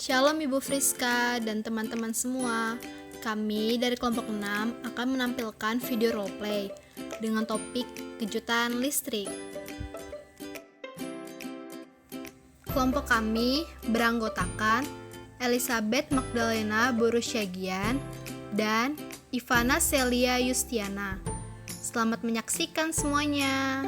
Shalom Ibu Friska dan teman-teman semua. Kami dari kelompok 6 akan menampilkan video roleplay dengan topik kejutan listrik. Kelompok kami beranggotakan Elizabeth Magdalena Borusyagian dan Ivana Celia Yustiana. Selamat menyaksikan semuanya.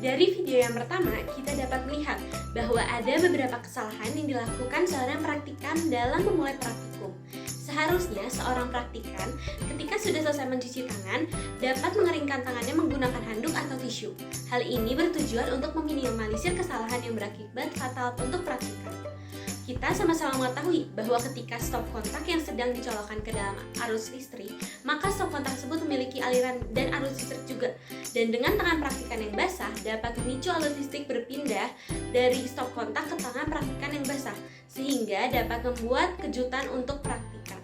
Dari video yang pertama, kita dapat melihat bahwa ada beberapa kesalahan yang dilakukan seorang praktikan dalam memulai praktikum. Seharusnya seorang praktikan ketika sudah selesai mencuci tangan, dapat mengeringkan tangannya menggunakan handuk atau tisu. Hal ini bertujuan untuk meminimalisir kesalahan yang berakibat fatal untuk praktikan. Kita sama-sama mengetahui bahwa ketika stop kontak yang sedang dicolokkan ke dalam arus listrik, maka stop kontak tersebut memiliki aliran dan arus listrik juga. Dan dengan tangan praktikan yang basah, dapat memicu arus listrik berpindah dari stop kontak ke tangan praktikan yang basah, sehingga dapat membuat kejutan untuk praktikan.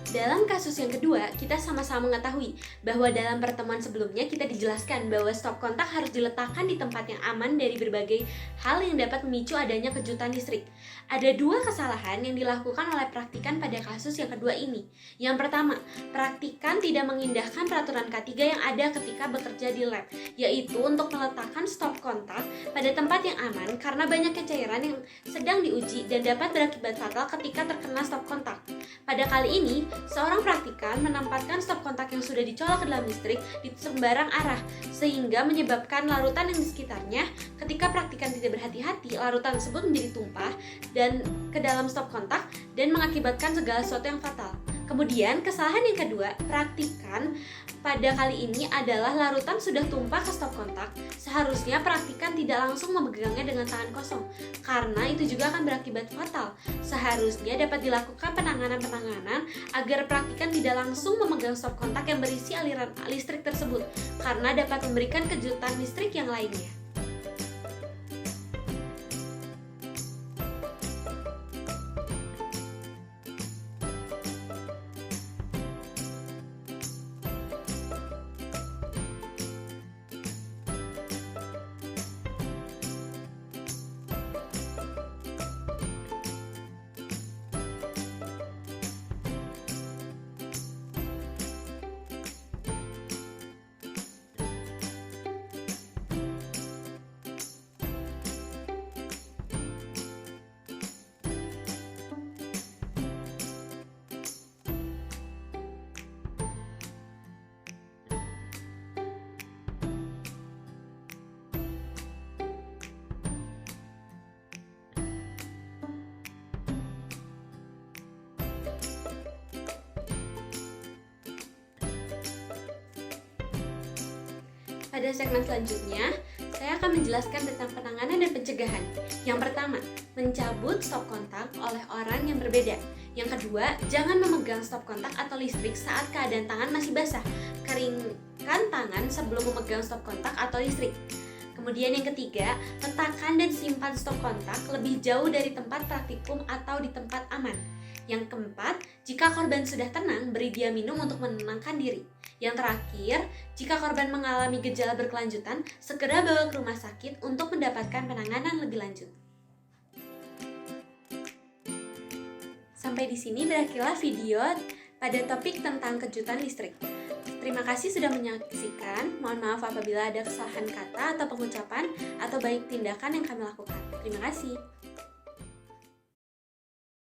Dalam kasus yang kedua, kita sama-sama mengetahui bahwa dalam pertemuan sebelumnya kita dijelaskan bahwa stop kontak harus diletakkan di tempat yang aman dari berbagai hal yang dapat memicu adanya kejutan listrik. Ada dua kesalahan yang dilakukan oleh praktikan pada kasus yang kedua ini. Yang pertama, praktikan tidak mengindahkan peraturan K3 yang ada ketika bekerja di lab, yaitu untuk meletakkan stop kontak pada tempat yang aman karena banyaknya cairan yang sedang diuji dan dapat berakibat fatal ketika terkena stop kontak. Pada kali ini, seorang praktikan menempatkan stop kontak yang sudah dicolok ke dalam listrik di sembarang arah, sehingga menyebabkan larutan yang di sekitarnya. Ketika praktikan tidak berhati-hati, larutan tersebut menjadi tumpah dan ke dalam stop kontak dan mengakibatkan segala sesuatu yang fatal. Kemudian, kesalahan yang kedua, praktikan pada kali ini adalah larutan sudah tumpah ke stop kontak. Seharusnya praktikan tidak langsung memegangnya dengan tangan kosong, karena itu juga akan berakibat fatal. Seharusnya dapat dilakukan penanganan agar praktikan tidak langsung memegang stop kontak yang berisi aliran listrik tersebut, karena dapat memberikan kejutan listrik yang lainnya. Pada segmen selanjutnya, saya akan menjelaskan tentang penanganan dan pencegahan. Yang pertama, mencabut stop kontak oleh orang yang berbeda. Yang kedua, jangan memegang stop kontak atau listrik saat keadaan tangan masih basah. Keringkan tangan sebelum memegang stop kontak atau listrik. Kemudian yang ketiga, letakkan dan simpan stop kontak lebih jauh dari tempat praktikum atau di tempat aman. Yang keempat, jika korban sudah tenang, beri dia minum untuk menenangkan diri. Yang terakhir, jika korban mengalami gejala berkelanjutan, segera bawa ke rumah sakit untuk mendapatkan penanganan lebih lanjut. Sampai di sini berakhirlah video pada topik tentang kejutan listrik. Terima kasih sudah menyaksikan. Mohon maaf apabila ada kesalahan kata atau pengucapan atau baik tindakan yang kami lakukan. Terima kasih.